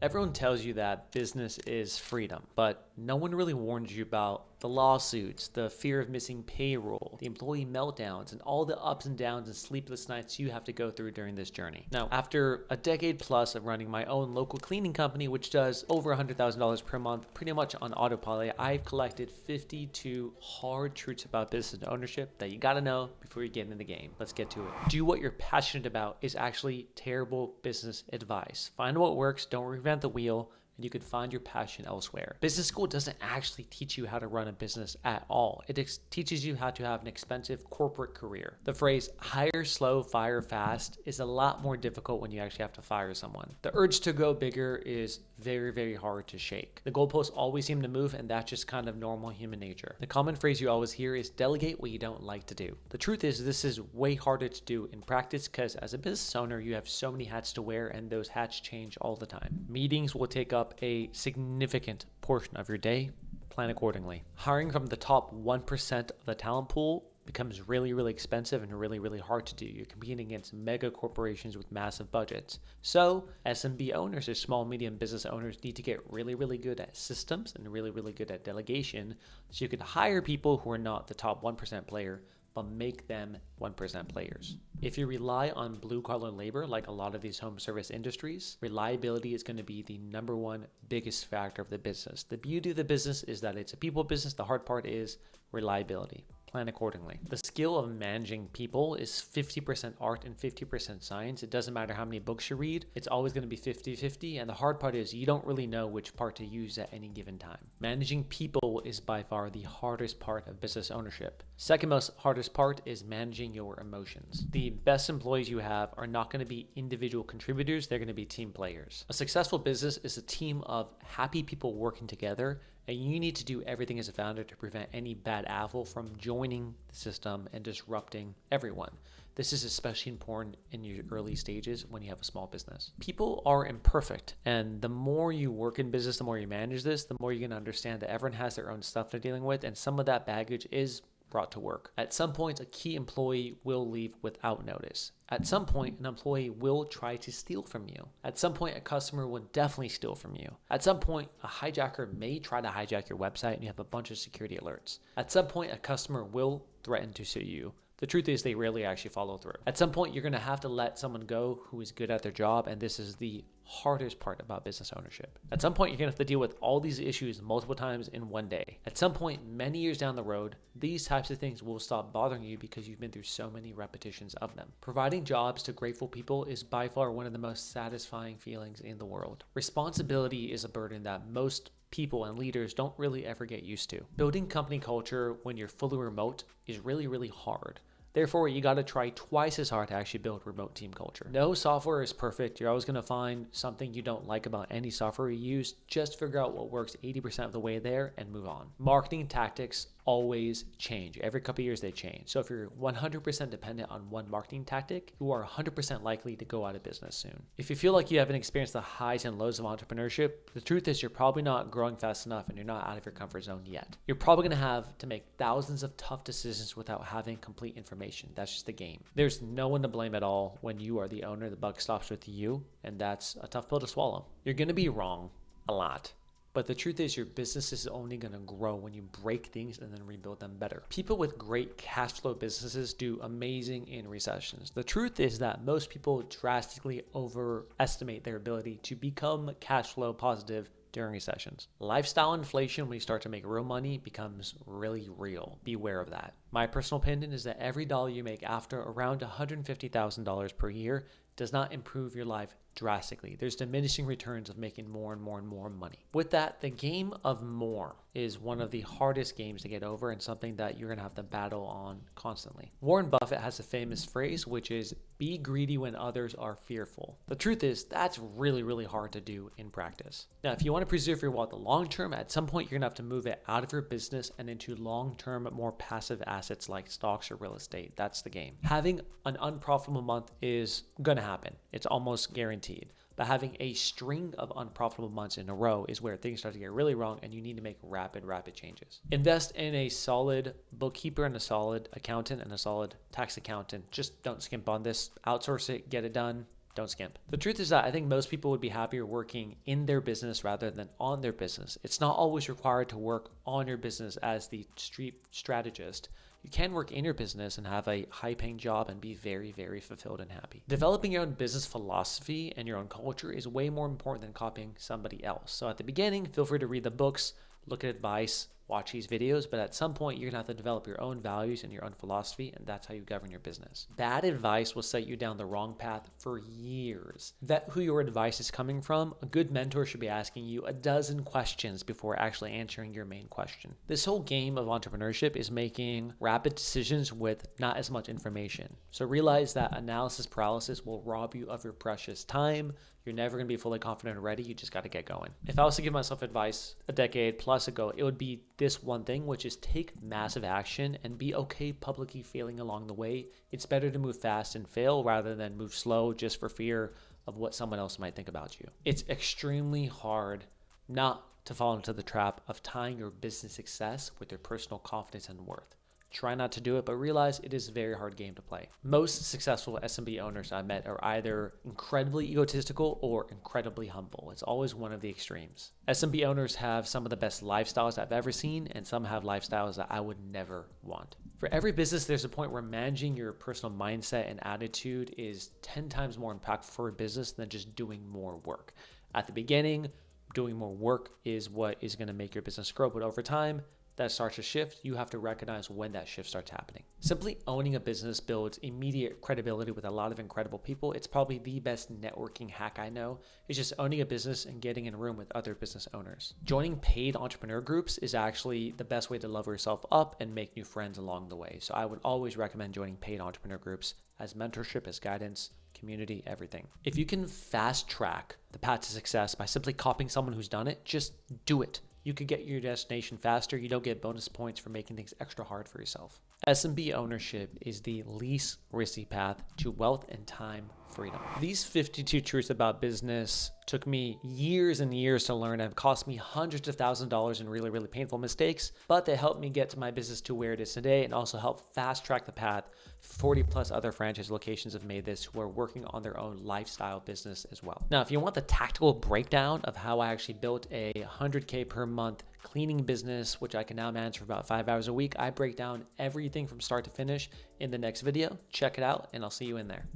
Everyone tells you that business is freedom, but no one really warns you about the lawsuits, the fear of missing payroll, the employee meltdowns, and all the ups and downs and sleepless nights you have to go through during this journey. Now, after a decade plus of running my own local cleaning company, which does over $100,000 per month, pretty much on autopilot, I've collected 52 hard truths about business ownership that you gotta know before you get in the game. Let's get to it. Do what you're passionate about is actually terrible business advice. Find what works, don't reinvent the wheel, and you can find your passion elsewhere. Business school doesn't actually teach you how to run a business at all. It teaches you how to have an expensive corporate career. The phrase hire slow, fire fast is a lot more difficult when you actually have to fire someone. The urge to go bigger is very, very hard to shake. The goalposts always seem to move, and that's just kind of normal human nature. The common phrase you always hear is delegate what you don't like to do. The truth is this is way harder to do in practice because as a business owner, you have so many hats to wear and those hats change all the time. Meetings will take up a significant portion of your day. Plan accordingly. Hiring from the top 1% of the talent pool becomes really, really expensive and really, really hard to do. You're competing against mega corporations with massive budgets. So SMB owners or small, medium business owners need to get really, really good at systems and really, really good at delegation so you can hire people who are not the top 1% player, but make them 1% players. If you rely on blue collar labor, like a lot of these home service industries, reliability is going to be the number one biggest factor of the business. The beauty of the business is that it's a people business. The hard part is reliability. Plan accordingly. The skill of managing people is 50% art and 50% science. It doesn't matter how many books you read. It's always going to be 50-50. And the hard part is you don't really know which part to use at any given time. Managing people is by far the hardest part of business ownership. Second most hardest part is managing your emotions. The best employees you have are not going to be individual contributors. They're going to be team players. A successful business is a team of happy people working together, and you need to do everything as a founder to prevent any bad apple from joining the system and disrupting everyone. This is especially important in your early stages when you have a small business. People are imperfect, and the more you work in business, the more you manage this, the more you're going to understand that everyone has their own stuff they're dealing with, and some of that baggage is brought to work. At some point, a key employee will leave without notice. At some point, an employee will try to steal from you. At some point, a customer will definitely steal from you. At some point, a hijacker may try to hijack your website and you have a bunch of security alerts. At some point, a customer will threaten to sue you. The truth is they rarely actually follow through. At some point, you're going to have to let someone go who is good at their job, and this is the hardest part about business ownership. At some point, you're going to have to deal with all these issues multiple times in one day. At some point, many years down the road, these types of things will stop bothering you because you've been through so many repetitions of them. Providing jobs to grateful people is by far one of the most satisfying feelings in the world. Responsibility is a burden that most people and leaders don't really ever get used to. Building company culture when you're fully remote is really, really hard. Therefore, you got to try twice as hard to actually build remote team culture. No software is perfect. You're always going to find something you don't like about any software you use. Just figure out what works 80% of the way there and move on. Marketing tactics always change. Every couple of years they change. So if you're 100% dependent on one marketing tactic, you are 100% likely to go out of business soon. If you feel like you haven't experienced the highs and lows of entrepreneurship, the truth is you're probably not growing fast enough and you're not out of your comfort zone yet. You're probably going to have to make thousands of tough decisions without having complete information. That's just the game. There's no one to blame at all when you are the owner. The buck stops with you, and that's a tough pill to swallow. You're going to be wrong a lot. But the truth is your business is only going to grow when you break things and then rebuild them better. People with great cash flow businesses do amazing in recessions. The truth is that most people drastically overestimate their ability to become cash flow positive during recessions. Lifestyle inflation, when you start to make real money, becomes really real. Beware of that. My personal opinion is that every dollar you make after around $150,000 per year does not improve your life drastically. There's diminishing returns of making more and more and more money. With that, the game of more is one of the hardest games to get over and something that you're going to have to battle on constantly. Warren Buffett has a famous phrase, which is be greedy when others are fearful. The truth is that's really, really hard to do in practice. Now, if you want to preserve your wealth the long term, at some point you're going to have to move it out of your business and into long-term, more passive assets like stocks or real estate. That's the game. Having an unprofitable month is going to happen. It's almost guaranteed. But having a string of unprofitable months in a row is where things start to get really wrong and you need to make rapid changes. Invest in a solid bookkeeper and a solid accountant and a solid tax accountant. Just don't skimp on this. Outsource it, get it done. don't skimp. The truth is that I think most people would be happier working in their business rather than on their business. It's not always required to work on your business as the street strategist. You can work in your business and have a high-paying job and be very, very fulfilled and happy. Developing your own business philosophy and your own culture is way more important than copying somebody else. So at the beginning, feel free to read the books, look at advice, watch these videos, but at some point you're gonna have to develop your own values and your own philosophy, and that's how you govern your business. Bad advice will set you down the wrong path for years. Vet who your advice is coming from. A good mentor should be asking you a dozen questions before actually answering your main question. This whole game of entrepreneurship is making rapid decisions with not as much information. So realize that analysis paralysis will rob you of your precious time. You're never going to be fully confident or ready. You just got to get going. If I was to give myself advice a decade plus ago, it would be this one thing, which is take massive action and be okay publicly failing along the way. It's better to move fast and fail rather than move slow just for fear of what someone else might think about you. It's extremely hard not to fall into the trap of tying your business success with your personal confidence and worth. Try not to do it, but realize it is a very hard game to play. Most successful SMB owners I met are either incredibly egotistical or incredibly humble. It's always one of the extremes. SMB owners have some of the best lifestyles I've ever seen, and some have lifestyles that I would never want. For every business, there's a point where managing your personal mindset and attitude is 10 times more impactful for a business than just doing more work. At the beginning, doing more work is what is going to make your business grow, but over time, that starts to shift. You have to recognize when that shift starts happening. Simply owning a business builds immediate credibility with a lot of incredible people. It's probably the best networking hack I know. It's just owning a business and getting in a room with other business owners. Joining paid entrepreneur groups is actually the best way to level yourself up and make new friends along the way. So I would always recommend joining paid entrepreneur groups as mentorship, as guidance, community, everything. If you can fast track the path to success by simply copying someone who's done it, just do it. You could get your destination faster. You don't get bonus points for making things extra hard for yourself. SMB ownership is the least risky path to wealth and time freedom. These 52 truths about business took me years and years to learn and cost me hundreds of thousands of dollars in really, really painful mistakes, but they helped me get to my business to where it is today and also help fast track the path. 40 plus other franchise locations have made this who are working on their own lifestyle business as well. Now, if you want the tactical breakdown of how I actually built a 100K per month cleaning business, which I can now manage for about 5 hours a week, I break down everything from start to finish in the next video. Check it out and I'll see you in there.